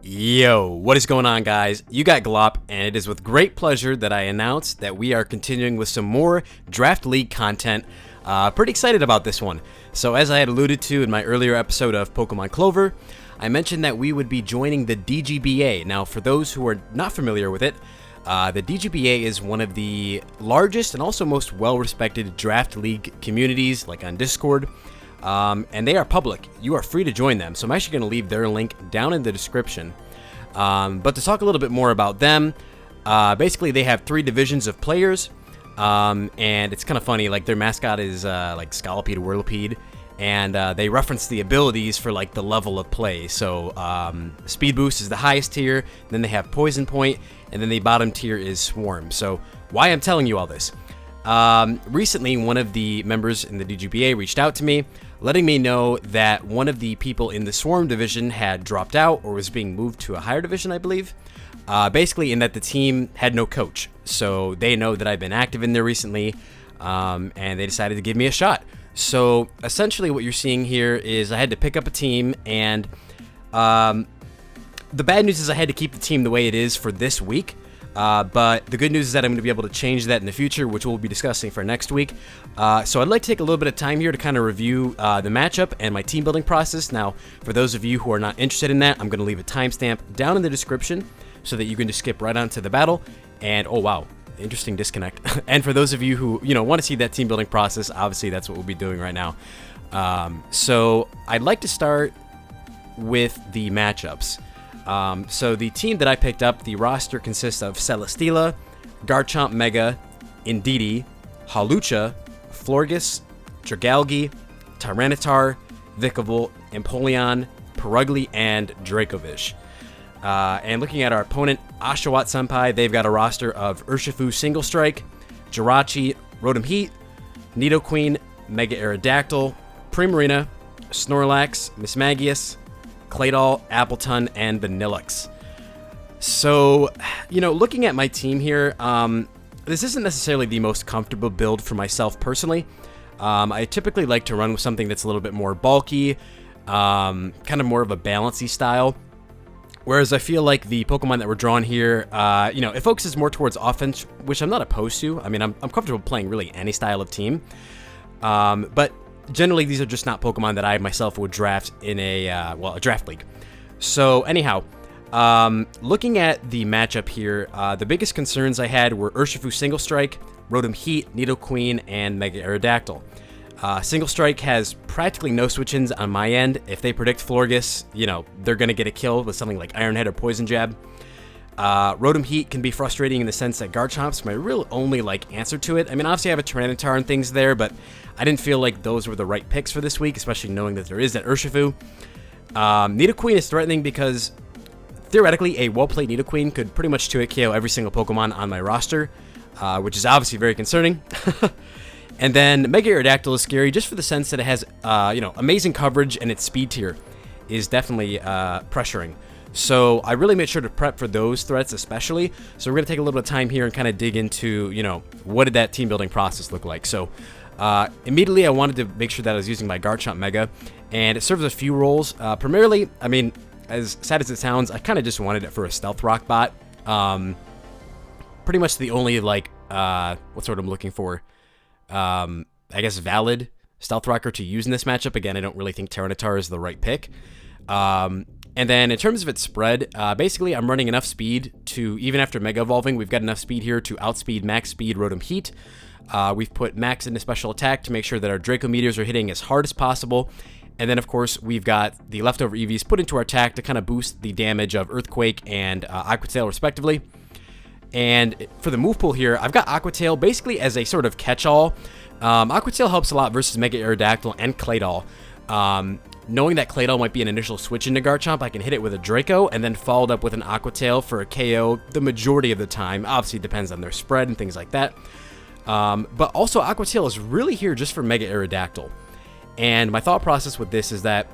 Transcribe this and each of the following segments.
Yo, what is going on, guys? You got Glop, and it is with great pleasure that I announce that we are continuing with some more Draft League content. Pretty excited about this one. So as I had alluded to in my earlier episode of Pokemon Clover, I mentioned that we would be joining the DGBA. Now, for those who are not familiar with it, the DGBA is one of the largest and also most well-respected Draft League communities, like on Discord. And they are public. You are free to join them. So I'm actually going to leave their link down in the description. But to talk a little bit more about them, basically they have 3 divisions of players. And it's kind of funny, like their mascot is like Scolipede Whirlipede. And they reference the abilities for like the level of play. So Speed Boost is the highest tier. Then they have Poison Point. And then the bottom tier is Swarm. So why I'm telling you all this. Recently, one of the members in the DGBA reached out to me, letting me know that one of the people in the Swarm division had dropped out or was being moved to a higher division, I believe. Basically, in that the team had no coach. So they know that I've been active in there recently, and they decided to give me a shot. So essentially what you're seeing here is I had to pick up a team, and the bad news is I had to keep the team the way it is for this week. But the good news is that I'm going to be able to change that in the future, which we'll be discussing for next week. So I'd like to take a little bit of time here to kind of review the matchup and my team building process. Now, for those of you who are not interested in that, I'm going to leave a timestamp down in the description so that you can just skip right on to the battle. And, oh wow, interesting disconnect. And for those of you who, want to see that team building process, obviously that's what we'll be doing right now. So I'd like to start with the matchups. So the team that I picked up, the roster consists of Celesteela, Garchomp Mega, Indeedee, Hawlucha, Florges, Dragalge, Tyranitar, Vikavolt, Empoleon, Perugly, and Dracovish. And looking at our opponent, Oshawott Senpai, they've got a roster of Urshifu Single Strike, Jirachi, Rotom Heat, Nidoqueen, Mega Aerodactyl, Primarina, Snorlax, Mismagius, Claydol, Appleton, and Vanillix. So, looking at my team here, this isn't necessarily the most comfortable build for myself personally. I typically like to run with something that's a little bit more bulky, kind of more of a balancey style. Whereas I feel like the Pokemon that we're drawing here, it focuses more towards offense, which I'm not opposed to. I mean, I'm comfortable playing really any style of team. But generally, these are just not Pokemon that I myself would draft in a draft league. So anyhow, looking at the matchup here, the biggest concerns I had were Urshifu Single Strike, Rotom Heat, Nidoqueen, and Mega Aerodactyl. Single Strike has practically no switch-ins on my end. If they predict Florges, they're going to get a kill with something like Iron Head or Poison Jab. Rotom Heat can be frustrating in the sense that Garchomp's my real only answer to it. I mean, obviously I have a Tyranitar and things there, but I didn't feel like those were the right picks for this week, especially knowing that there is that Urshifu. Nidoqueen is threatening because theoretically a well-played Nidoqueen could pretty much 2-hit KO every single Pokemon on my roster, which is obviously very concerning. And then Mega Aerodactyl is scary just for the sense that it has amazing coverage, and its speed tier is definitely pressuring. So I really made sure to prep for those threats especially. So we're going to take a little bit of time here and kind of dig into, what did that team building process look like. So immediately I wanted to make sure that I was using my Garchomp Mega, and it serves a few roles. Primarily, I mean, as sad as it sounds, I kind of just wanted it for a Stealth Rock bot. Pretty much the only, what's what I'm looking for, I guess valid Stealth Rocker to use in this matchup. Again, I don't really think Tyranitar is the right pick. And then in terms of its spread, basically I'm running enough speed to, even after Mega Evolving, we've got enough speed here to outspeed max speed Rotom Heat. We've put max into special attack to make sure that our Draco Meteors are hitting as hard as possible. And then, of course, we've got the leftover EVs put into our attack to kind of boost the damage of Earthquake and Aqua Tail, respectively. And for the move pool here, I've got Aqua Tail basically as a sort of catch-all. Aqua Tail helps a lot versus Mega Aerodactyl and Claydol. Knowing that Claydol might be an initial switch into Garchomp, I can hit it with a Draco and then followed up with an Aqua Tail for a KO the majority of the time. Obviously, it depends on their spread and things like that. But also, Aqua Tail is really here just for Mega Aerodactyl. And my thought process with this is that,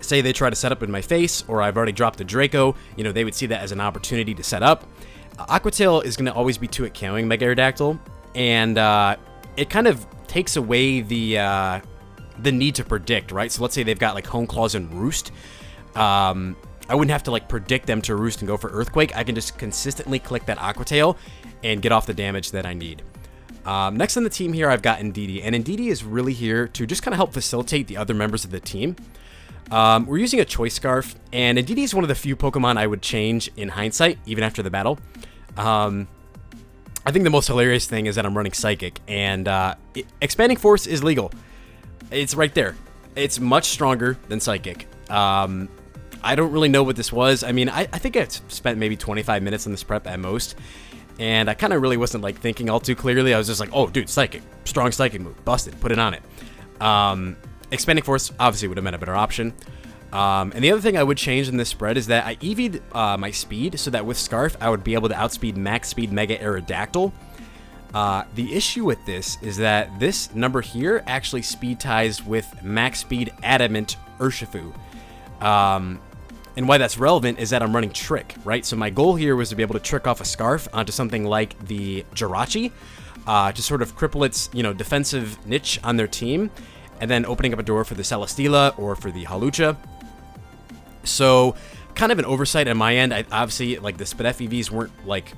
say they try to set up in my face, or I've already dropped a Draco, they would see that as an opportunity to set up. Aqua Tail is going to always be 2-hit KOing Mega Aerodactyl, and it kind of takes away the need to predict, right? So let's say they've got like Hone Claws and Roost. I I wouldn't have to like predict them to roost and go for Earthquake. I can just consistently click that Aqua Tail and get off the damage that I need. Next on the team here, I've got Ndidi, and Ndidi is really here to just kind of help facilitate the other members of the team. We're using a Choice Scarf, and Ndidi is one of the few Pokemon I would change in hindsight, even after the battle. I think the most hilarious thing is that I'm running Psychic, and Expanding Force is legal. It's right there. It's much stronger than Psychic. I don't really know what this was. I mean, I think I spent maybe 25 minutes on this prep at most, and I kind of really wasn't like thinking all too clearly. I was just like, oh, dude, Psychic. Strong Psychic move. Busted. Put it on it. Expanding Force obviously would have been a better option. And the other thing I would change in this spread is that I EV'd my speed so that with Scarf, I would be able to outspeed Max Speed Mega Aerodactyl. The issue with this is that this number here actually speed ties with Max Speed Adamant Urshifu. And why that's relevant is that I'm running Trick, right? So my goal here was to be able to trick off a Scarf onto something like the Jirachi to sort of cripple its, defensive niche on their team, and then opening up a door for the Celesteela or for the Hawlucha. So, kind of an oversight on my end. I obviously, like, the Spadef EVs weren't, like...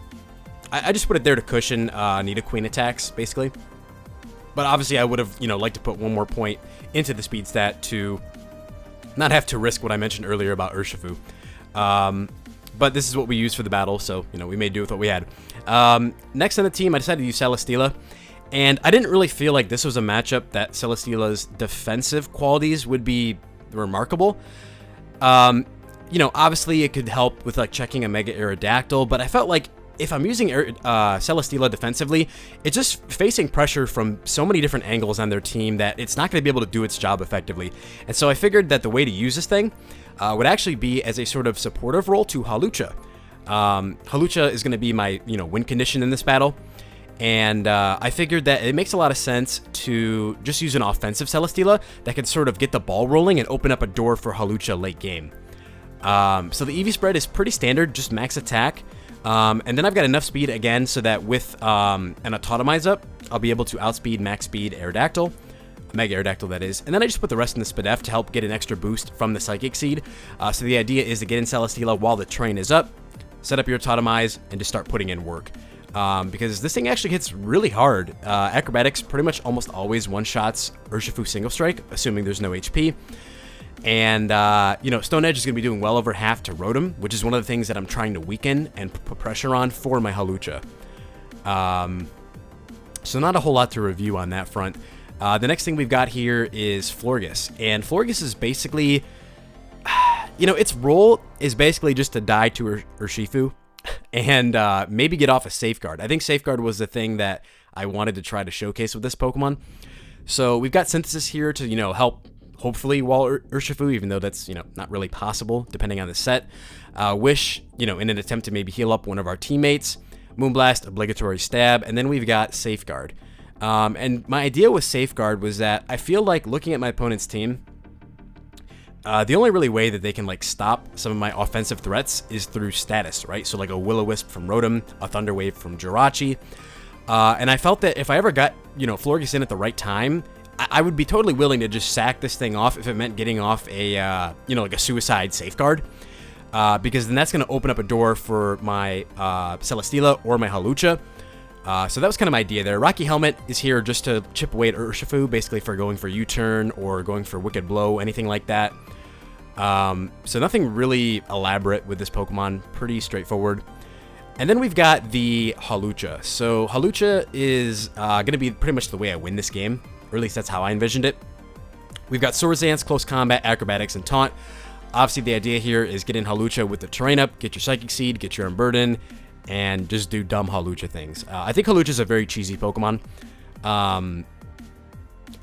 I just put it there to cushion Nidoqueen attacks, basically. But obviously, I would have, liked to put one more point into the speed stat to not have to risk what I mentioned earlier about Urshifu. But this is what we used for the battle, so, we made do with what we had. Next on the team, I decided to use Celesteela. And I didn't really feel like this was a matchup that Celesteela's defensive qualities would be remarkable. Obviously it could help with like checking a Mega Aerodactyl, but I felt like if I'm using Celesteela defensively, it's just facing pressure from so many different angles on their team that it's not going to be able to do its job effectively. And so I figured that the way to use this thing would actually be as a sort of supportive role to Hawlucha. Hawlucha is going to be my, win condition in this battle. And I figured that it makes a lot of sense to just use an offensive Celesteela that can sort of get the ball rolling and open up a door for Hawlucha late game. So the EV spread is pretty standard, just max attack. And then I've got enough speed again so that with an Autotomize up, I'll be able to outspeed max speed Aerodactyl. Mega Aerodactyl, that is. And then I just put the rest in the Spadef to help get an extra boost from the Psychic Seed. So the idea is to get in Celesteela while the train is up, set up your Autotomize, and just start putting in work. Because this thing actually hits really hard. Acrobatics pretty much almost always one-shots Urshifu Single Strike, assuming there's no HP. And, Stone Edge is going to be doing well over half to Rotom, which is one of the things that I'm trying to weaken and put pressure on for my Hawlucha. So not a whole lot to review on that front. The next thing we've got here is Florges. And Florges is basically, its role is basically just to die to Urshifu. And maybe get off a Safeguard. I think Safeguard was the thing that I wanted to try to showcase with this Pokemon. So we've got Synthesis here to, help hopefully wall Urshifu, even though that's, not really possible depending on the set. Wish, in an attempt to maybe heal up one of our teammates. Moonblast, obligatory stab, and then we've got Safeguard. And my idea with Safeguard was that I feel like looking at my opponent's team, the only really way that they can like stop some of my offensive threats is through status, right? So like a Will-O-Wisp from Rotom, a Thunder Wave from Jirachi. And I felt that if I ever got, Florges in at the right time, I would be totally willing to just sack this thing off if it meant getting off a, like a suicide Safeguard. Because then that's going to open up a door for my Celesteela or my Hawlucha. So that was kind of my idea there. Rocky Helmet is here just to chip away at Urshifu, basically for going for U-turn or going for Wicked Blow, anything like that. So nothing really elaborate with this Pokemon, pretty straightforward. And then we've got the Hawlucha. So Hawlucha is going to be pretty much the way I win this game, or at least that's how I envisioned it. We've got Swords Dance, Close Combat, Acrobatics, and Taunt. Obviously the idea here is get in Hawlucha with the terrain up, get your Psychic Seed, get your Unburden, and just do dumb Hawlucha things. I think Hawlucha is a very cheesy Pokemon.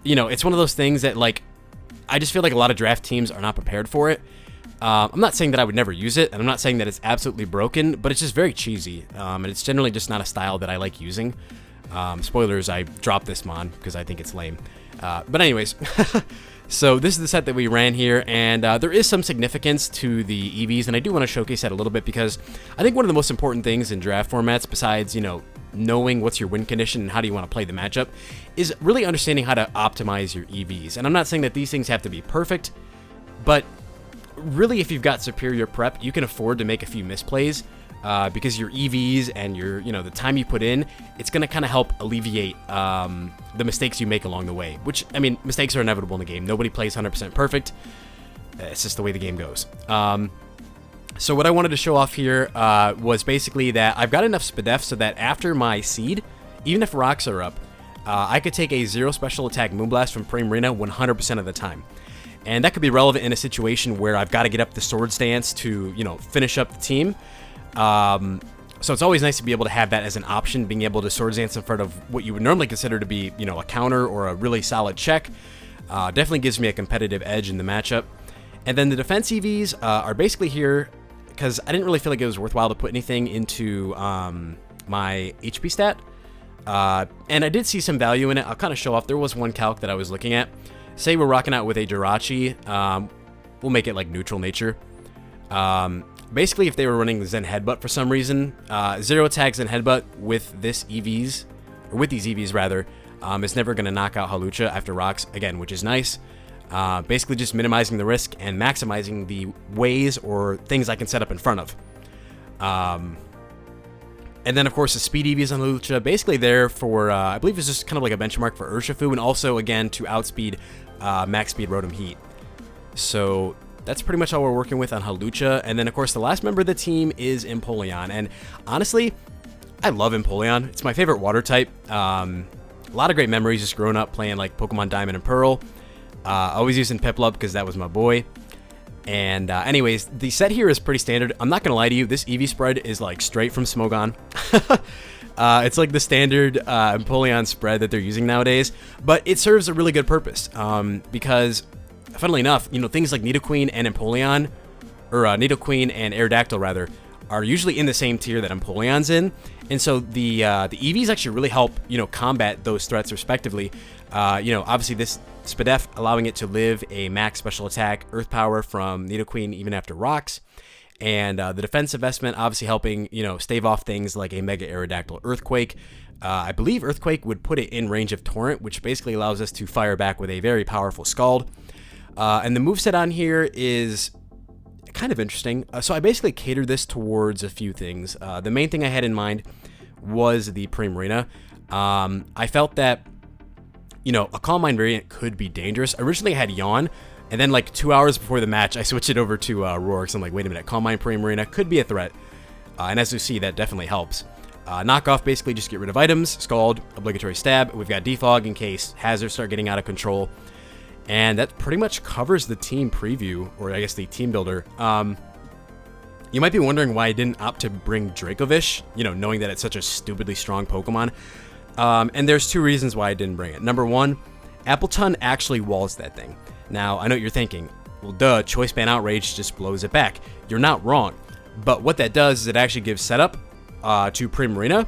It's one of those things that, like, I just feel like a lot of draft teams are not prepared for it. I'm not saying that I would never use it, and I'm not saying that it's absolutely broken, but it's just very cheesy, and it's generally just not a style that I like using. Spoilers, I dropped this mon because I think it's lame. But anyways, so this is the set that we ran here, and there is some significance to the EVs, and I do want to showcase that a little bit because I think one of the most important things in draft formats, besides, knowing what's your win condition and how do you want to play the matchup, is really understanding how to optimize your EVs. And I'm not saying that these things have to be perfect, but really, if you've got superior prep, you can afford to make a few misplays because your EVs and your, the time you put in, it's going to kind of help alleviate the mistakes you make along the way, which, I mean, mistakes are inevitable in the game. Nobody plays 100% perfect. It's just the way the game goes. So what I wanted to show off here was basically that I've got enough SPDEF so that after my seed, even if rocks are up, I could take a 0 special attack Moonblast from Prey Marina 100% of the time. And that could be relevant in a situation where I've got to get up the Swords Dance to, finish up the team. So it's always nice to be able to have that as an option, being able to Swords Dance in front of what you would normally consider to be, a counter or a really solid check. Definitely gives me a competitive edge in the matchup. And then the defense EVs are basically here because I didn't really feel like it was worthwhile to put anything into my HP stat. And I did see some value in it. I'll kind of show off. There was one calc that I was looking at. Say we're rocking out with a Jirachi, we'll make it like neutral nature. Basically, if they were running Zen Headbutt for some reason, 0 attack Zen Headbutt with this EVs, or with these EVs rather, is never going to knock out Hawlucha after rocks, again, which is nice. Basically just minimizing the risk and maximizing the ways or things I can set up in front of. And then, of course, the speed EVs on Hawlucha, basically there for, I believe it's just kind of like a benchmark for Urshifu, and also, again, to outspeed max speed Rotom Heat. So that's pretty much all we're working with on Hawlucha. And then, of course, the last member of the team is Empoleon. And honestly, I love Empoleon. It's my favorite water type. A lot of great memories just growing up playing like Pokemon Diamond and Pearl. Always using Piplup because that was my boy. And anyways, the set here is pretty standard. I'm not going to lie to you. This EV spread is like straight from Smogon. It's like the standard Empoleon spread that they're using nowadays. But it serves a really good purpose because, funnily enough, things like Nidoqueen and Empoleon, or Nidoqueen and Aerodactyl rather, are usually in the same tier that Empoleon's in. And so the EVs actually really help, combat those threats respectively. Obviously this SPDEF allowing it to live a max special attack Earth Power from Nidoqueen even after rocks. And the defense investment obviously helping, stave off things like a Mega Aerodactyl Earthquake. I believe Earthquake would put it in range of Torrent, which basically allows us to fire back with a very powerful Scald. And the moveset on here is kind of interesting. So I basically catered this towards a few things. The main thing I had in mind was the Prey Marina. I felt that, a Calm Mind variant could be dangerous. Originally I had Yawn, and then like 2 hours before the match, I switched it over to Roar, because I'm like, wait a minute, Calm Mind Prey Marina could be a threat. And as you see, that definitely helps. Knockoff, basically just get rid of items, Scald, obligatory stab. We've got Defog in case hazards start getting out of control. And that pretty much covers the team preview, or I guess the team builder. You might be wondering why I didn't opt to bring Dracovish, knowing that it's such a stupidly strong Pokemon. And there's two reasons why I didn't bring it. Number one, Appletun actually walls that thing. Now, I know what you're thinking. Well, duh, Choice Band Outrage just blows it back. You're not wrong. But what that does is it actually gives setup to Prey Marina,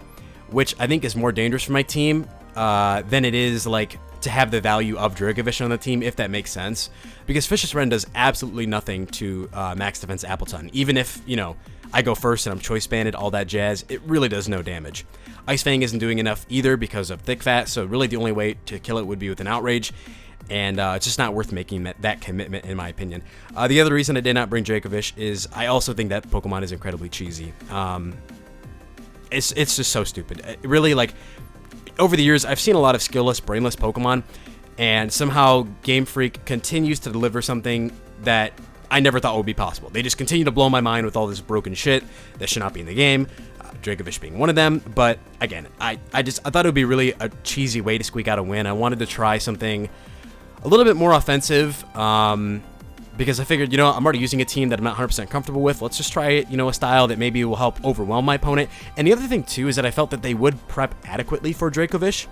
which I think is more dangerous for my team than it is, like, to have the value of Dracovish on the team, if that makes sense. Because Fishious Wren does absolutely nothing to max defense Appletun. Even if, I go first and I'm choice banded, all that jazz, it really does no damage. Ice Fang isn't doing enough either because of Thick Fat, so really the only way to kill it would be with an Outrage. And it's just not worth making that commitment, in my opinion. The other reason I did not bring Dracovish is I also think that Pokemon is incredibly cheesy. It's just so stupid. It really, like, over the years, I've seen a lot of skillless, brainless Pokemon, and somehow Game Freak continues to deliver something that I never thought would be possible. They just continue to blow my mind with all this broken shit that should not be in the game, Dracovish being one of them. But again, I thought it would be really a cheesy way to squeak out a win. I wanted to try something a little bit more offensive, because I figured, I'm already using a team that I'm not 100% comfortable with. Let's just try it, a style that maybe will help overwhelm my opponent. And the other thing, too, is that I felt that they would prep adequately for Dracovish.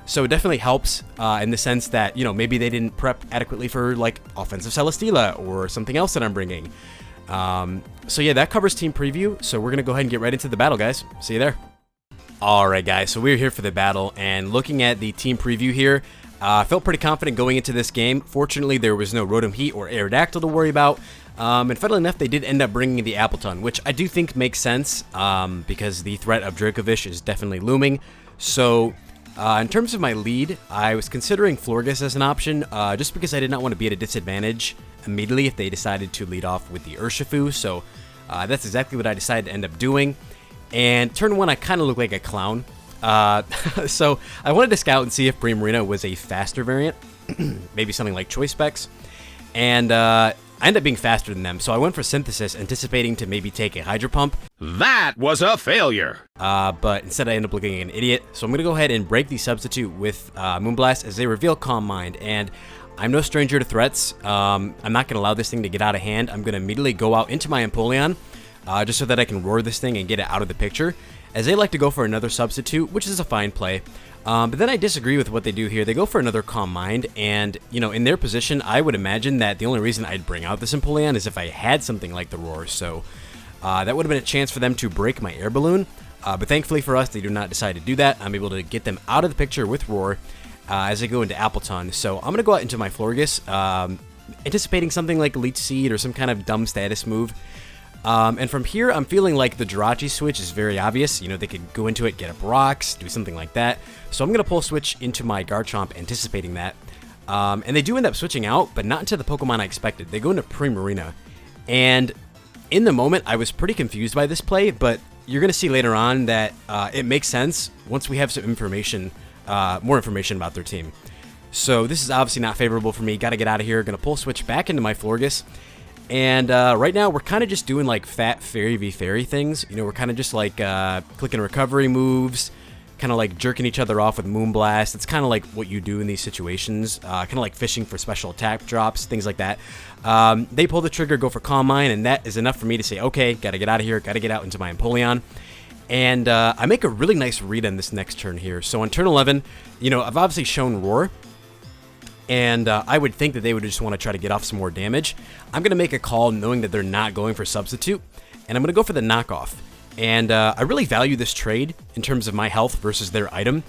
So it definitely helps in the sense that, maybe they didn't prep adequately for, like, offensive Celesteela or something else that I'm bringing. So yeah, that covers team preview. So we're going to go ahead and get right into the battle, guys. See you there. All right, guys. So we're here for the battle. And looking at the team preview here, I felt pretty confident going into this game. Fortunately, there was no Rotom Heat or Aerodactyl to worry about. And funnily enough, they did end up bringing the Appletun, which I do think makes sense because the threat of Dracovish is definitely looming. So In terms of my lead, I was considering Florges as an option, just because I did not want to be at a disadvantage immediately if they decided to lead off with the Urshifu, so that's exactly what I decided to end up doing. And turn 1, I kind of look like a clown. So I wanted to scout and see if Primarina was a faster variant, maybe something like Choice Specs, and I ended up being faster than them, so I went for Synthesis, anticipating to maybe take a Hydro Pump. That was a failure! But instead I ended up looking like an idiot, so I'm going to go ahead and break the substitute with Moonblast as they reveal Calm Mind, and I'm no stranger to threats. I'm not going to allow this thing to get out of hand. I'm going to immediately go out into my Empoleon, just so that I can roar this thing and get it out of the picture, as they like to go for another substitute, which is a fine play. But then I disagree with what they do here. They go for another Calm Mind, and, you know, in their position, I would imagine that the only reason I'd bring out this Empoleon is if I had something like the Roar, so that would have been a chance for them to break my Air Balloon, but thankfully for us, they do not decide to do that. I'm able to get them out of the picture with Roar as they go into Appleton. So I'm going to go out into my Florges, anticipating something like Leech Seed or some kind of dumb status move. And from here, I'm feeling like the Jirachi switch is very obvious. You know, they could go into it, get up rocks, do something like that. So I'm going to pull switch into my Garchomp, anticipating that. And they do end up switching out, but not into the Pokemon I expected. They go into Primarina. And in the moment, I was pretty confused by this play, but you're going to see later on that it makes sense once we have some information, more information about their team. So this is obviously not favorable for me. Got to get out of here. Going to pull switch back into my Florges. And right now, we're kind of just doing like fat Fairy v Fairy things. You know, we're kind of just like clicking recovery moves, kind of like jerking each other off with Moonblast. It's kind of like what you do in these situations, kind of like fishing for special attack drops, things like that. They pull the trigger, go for Calm Mind, and that is enough for me to say, okay, gotta get out of here, gotta get out into my Empoleon. And I make a really nice read on this next turn here. So on turn 11, you know, I've obviously shown Roar, and I would think that they would just want to try to get off some more damage. I'm going to make a call knowing that they're not going for Substitute, and I'm going to go for the Knockoff. And I really value this trade in terms of my health versus their item,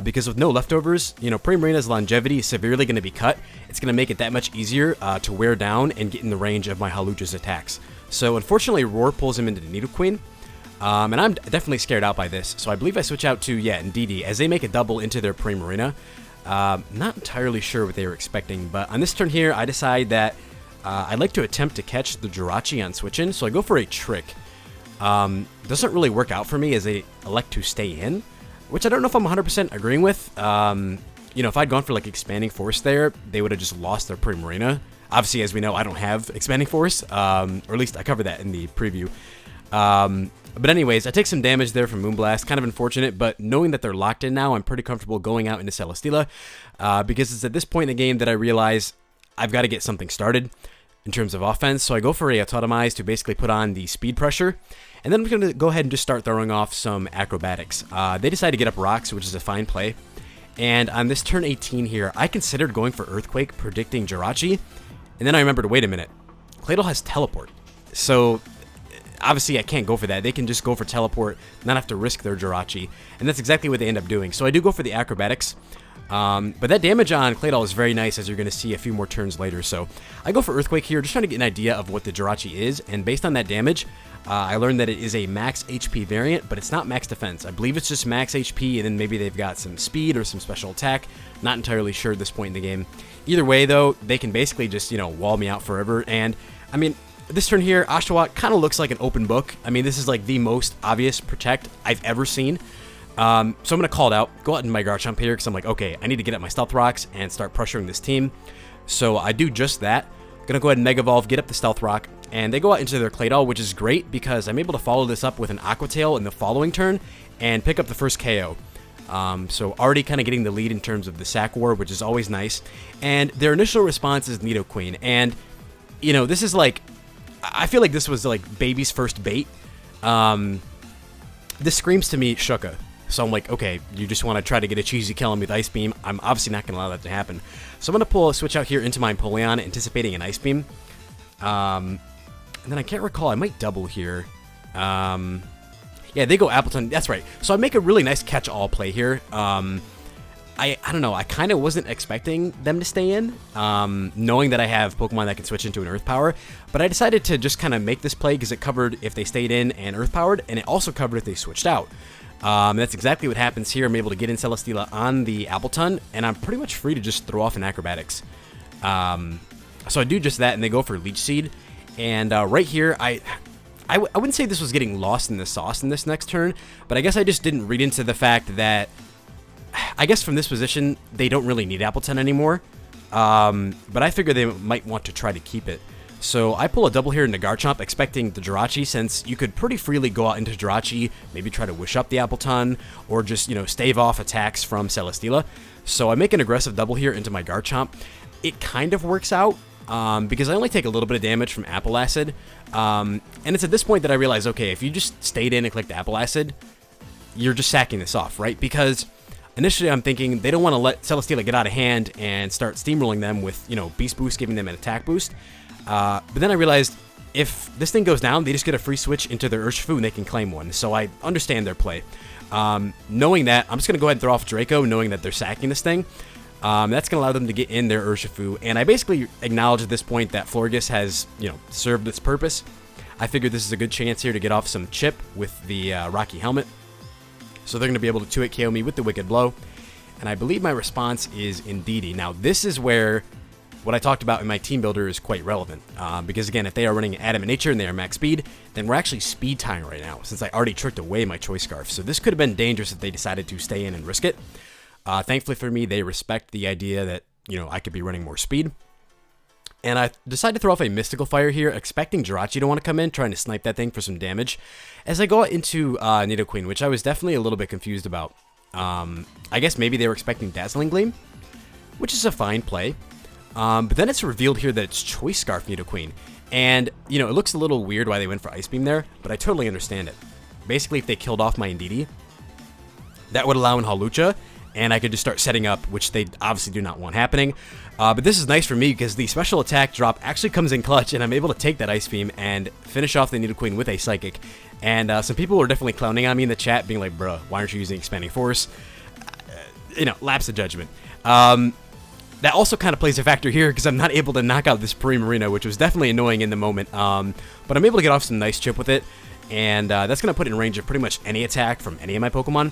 because with no leftovers, you know, Primarina's longevity is severely going to be cut. It's going to make it that much easier to wear down and get in the range of my Halucha's attacks. So unfortunately, Roar pulls him into the Nidoqueen, and I'm definitely scared out by this. So I believe I switch out to, Ndidi, as they make a double into their Primarina. Not entirely sure what they were expecting, but on this turn here, I decide that I'd like to attempt to catch the Jirachi on switch in, so I go for a Trick. Doesn't really work out for me as they elect to stay in, which I don't know if I'm 100% agreeing with. You know, if I'd gone for like Expanding Force there, they would have just lost their Primarina. Obviously, as we know, I don't have Expanding Force, or at least I covered that in the preview. But anyways, I take some damage there from Moonblast, kind of unfortunate, but knowing that they're locked in now, I'm pretty comfortable going out into Celesteela, because it's at this point in the game that I realize I've got to get something started in terms of offense, so I go for a Autotomize to basically put on the speed pressure, and then I'm going to go ahead and just start throwing off some acrobatics. They decide to get up rocks, which is a fine play, and on this turn 18 here, I considered going for Earthquake, predicting Jirachi, and then I remembered, wait a minute, Claydol has Teleport, so obviously I can't go for that. They can just go for Teleport, not have to risk their Jirachi, and that's exactly what they end up doing. So I do go for the acrobatics, but that damage on Claydol is very nice, as you're going to see a few more turns later. So I go for Earthquake here, just trying to get an idea of what the Jirachi is, and based on that damage, I learned that it is a max HP variant, but it's not max defense. I believe it's just max HP, and then maybe they've got some speed or some special attack. Not entirely sure at this point in the game. Either way, though, they can basically just, you know, wall me out forever, and, I mean, this turn here, Oshawott kind of looks like an open book. I mean, this is like the most obvious Protect I've ever seen. So I'm going to call it out, go out into my Garchomp here, because I'm like, okay, I need to get at my Stealth Rocks and start pressuring this team. So I do just that. Going to go ahead and Mega Evolve, get up the Stealth Rock, and they go out into their Claydol, which is great because I'm able to follow this up with an Aqua Tail in the following turn and pick up the first KO. So already kind of getting the lead in terms of the Sack War, which is always nice. And their initial response is Nidoqueen, and, you know, this is like, I feel like this was like baby's first bait. This screams to me Shuka. So I'm like, okay, you just want to try to get a cheesy kill on me with Ice Beam. I'm obviously not going to allow that to happen. So I'm going to pull a switch out here into my Empoleon, anticipating an Ice Beam. And then I can't recall, I might double here. Yeah, they go Appleton, that's right. So I make a really nice catch-all play here. I don't know, I kind of wasn't expecting them to stay in, knowing that I have Pokemon that can switch into an Earth Power, but I decided to just kind of make this play because it covered if they stayed in and Earth Powered, and it also covered if they switched out. That's exactly what happens here. I'm able to get in Celesteela on the Appleton, and I'm pretty much free to just throw off an Acrobatics. So I do just that, and they go for Leech Seed, and right here, I wouldn't say this was getting lost in the sauce in this next turn, but I guess I just didn't read into the fact that I guess from this position, they don't really need Appleton anymore, but I figure they might want to try to keep it. So I pull a double here into Garchomp, expecting the Jirachi, since you could pretty freely go out into Jirachi, maybe try to wish up the Appleton, or just, stave off attacks from Celesteela. So I make an aggressive double here into my Garchomp. It kind of works out, because I only take a little bit of damage from Apple Acid, and it's at this point that I realize, okay, if you just stayed in and clicked Apple Acid, you're just sacking this off, right? Because initially, I'm thinking they don't want to let Celesteela get out of hand and start steamrolling them with, Beast Boost, giving them an attack boost. But then I realized if this thing goes down, they just get a free switch into their Urshifu and they can claim one. So I understand their play. Knowing that, I'm just going to go ahead and throw off Draco, knowing that they're sacking this thing. That's going to allow them to get in their Urshifu. And I basically acknowledge at this point that Florges has, served its purpose. I figured this is a good chance here to get off some chip with the Rocky Helmet. So they're going to be able to 2-hit KO me with the Wicked Blow. And I believe my response is Indeedee. Now, this is where what I talked about in my team builder is quite relevant. Because, again, if they are running Adamant Nature and they are max speed, then we're actually speed tying right now, since I already tricked away my Choice Scarf. So this could have been dangerous if they decided to stay in and risk it. Thankfully for me, they respect the idea that, I could be running more speed. And I decided to throw off a Mystical Fire here, expecting Jirachi to want to come in, trying to snipe that thing for some damage. As I go into Nidoqueen, which I was definitely a little bit confused about. I guess maybe they were expecting Dazzling Gleam, which is a fine play. But then it's revealed here that it's Choice Scarf Nidoqueen. And, it looks a little weird why they went for Ice Beam there, but I totally understand it. Basically, if they killed off my Indeedee, that would allow in Hawlucha, and I could just start setting up, which they obviously do not want happening. But this is nice for me because the special attack drop actually comes in clutch, and I'm able to take that Ice Beam and finish off the Nidoqueen with a Psychic. And some people were definitely clowning on me in the chat, being like, bruh, why aren't you using Expanding Force? Lapse of judgment. That also kind of plays a factor here because I'm not able to knock out this Primarina, which was definitely annoying in the moment. But I'm able to get off some nice chip with it, and that's going to put it in range of pretty much any attack from any of my Pokemon.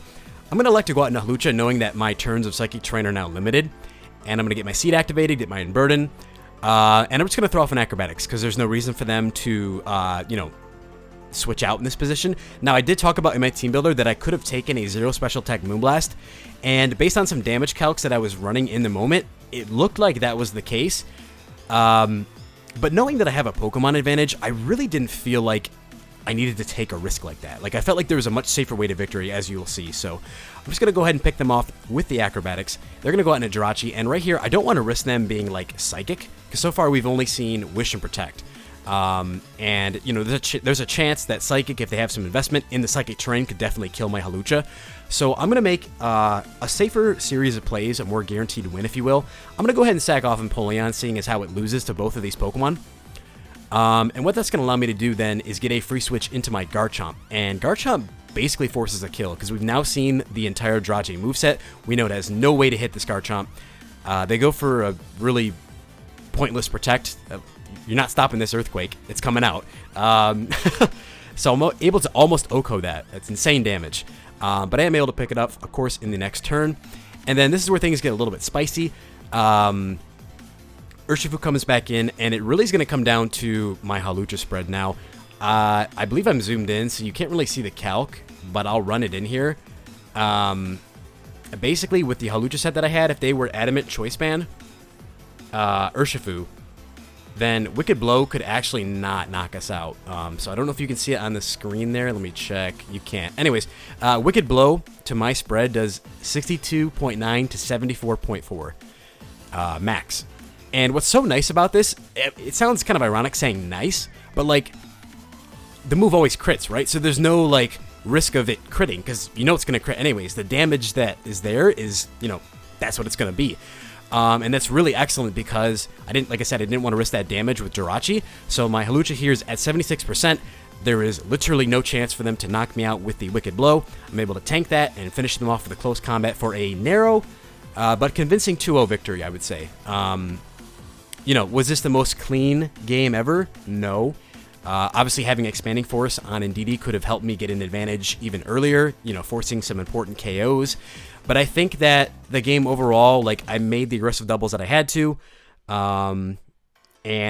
I'm going to elect to go out into Hawlucha, knowing that my turns of Psychic Terrain are now limited. And I'm going to get my Seed activated, get my Unburden. And I'm just going to throw off an Acrobatics, because there's no reason for them to, switch out in this position. Now, I did talk about in my team builder that I could have taken a 0 special attack Moonblast. And based on some damage calcs that I was running in the moment, it looked like that was the case. But knowing that I have a Pokemon advantage, I really didn't feel like I needed to take a risk like that. Like, I felt like there was a much safer way to victory, as you will see. So I'm just going to go ahead and pick them off with the Acrobatics. They're going to go out into Jirachi, and right here, I don't want to risk them being, like, Psychic, because so far we've only seen Wish and Protect. And, there's a chance that Psychic, if they have some investment in the Psychic Terrain, could definitely kill my Hawlucha. So I'm going to make a safer series of plays, a more guaranteed win, if you will. I'm going to go ahead and sack off Empoleon, seeing as how it loses to both of these Pokemon. And what that's going to allow me to do then is get a free switch into my Garchomp. And Garchomp basically forces a kill, because we've now seen the entire Jirachi moveset. We know it has no way to hit this Garchomp. They go for a really pointless Protect. You're not stopping this Earthquake. It's coming out. So I'm able to almost OHKO that. That's insane damage. But I am able to pick it up, of course, in the next turn. And then this is where things get a little bit spicy. Urshifu comes back in, and it really is going to come down to my Hawlucha spread now. I believe I'm zoomed in, so you can't really see the calc, but I'll run it in here. Basically, with the Hawlucha set that I had, if they were Adamant Choice Band, Urshifu, then Wicked Blow could actually not knock us out. So I don't know if you can see it on the screen there. Let me check. You can't. Anyways, Wicked Blow to my spread does 62.9 to 74.4 max. And what's so nice about this, it sounds kind of ironic saying nice, but like, the move always crits, right? So there's no like risk of it critting, because it's going to crit anyways. The damage that is there is, that's what it's going to be. And that's really excellent because like I said, I didn't want to risk that damage with Jirachi. So my Hawlucha here is at 76%. There is literally no chance for them to knock me out with the Wicked Blow. I'm able to tank that and finish them off with a close combat for a narrow but convincing 2-0 victory, I would say. Was this the most clean game ever? No. Obviously, having Expanding Force on Ndidi could have helped me get an advantage even earlier, forcing some important KOs. But I think that the game overall, I made the aggressive doubles that I had to, and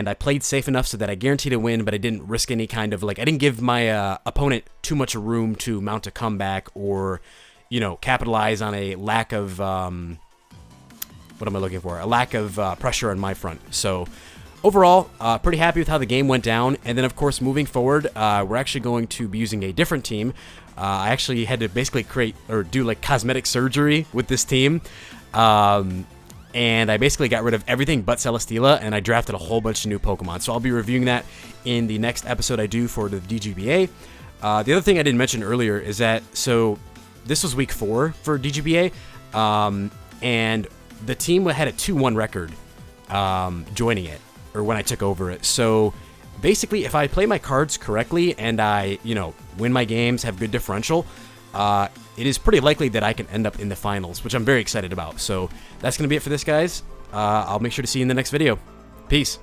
I played safe enough so that I guaranteed a win, but I didn't risk any kind of, I didn't give my opponent too much room to mount a comeback or, capitalize on a lack of, what am I looking for? A lack of pressure on my front. So overall, pretty happy with how the game went down. And then, of course, moving forward, we're actually going to be using a different team. I actually had to basically do cosmetic surgery with this team. And I basically got rid of everything but Celesteela, and I drafted a whole bunch of new Pokemon. So I'll be reviewing that in the next episode I do for the DGBA. The other thing I didn't mention earlier is that, so this was week 4 for DGBA, and the team had a 2-1 record joining it, or when I took over it. So basically, if I play my cards correctly and I, win my games, have good differential, it is pretty likely that I can end up in the finals, which I'm very excited about. So that's going to be it for this, guys. I'll make sure to see you in the next video. Peace.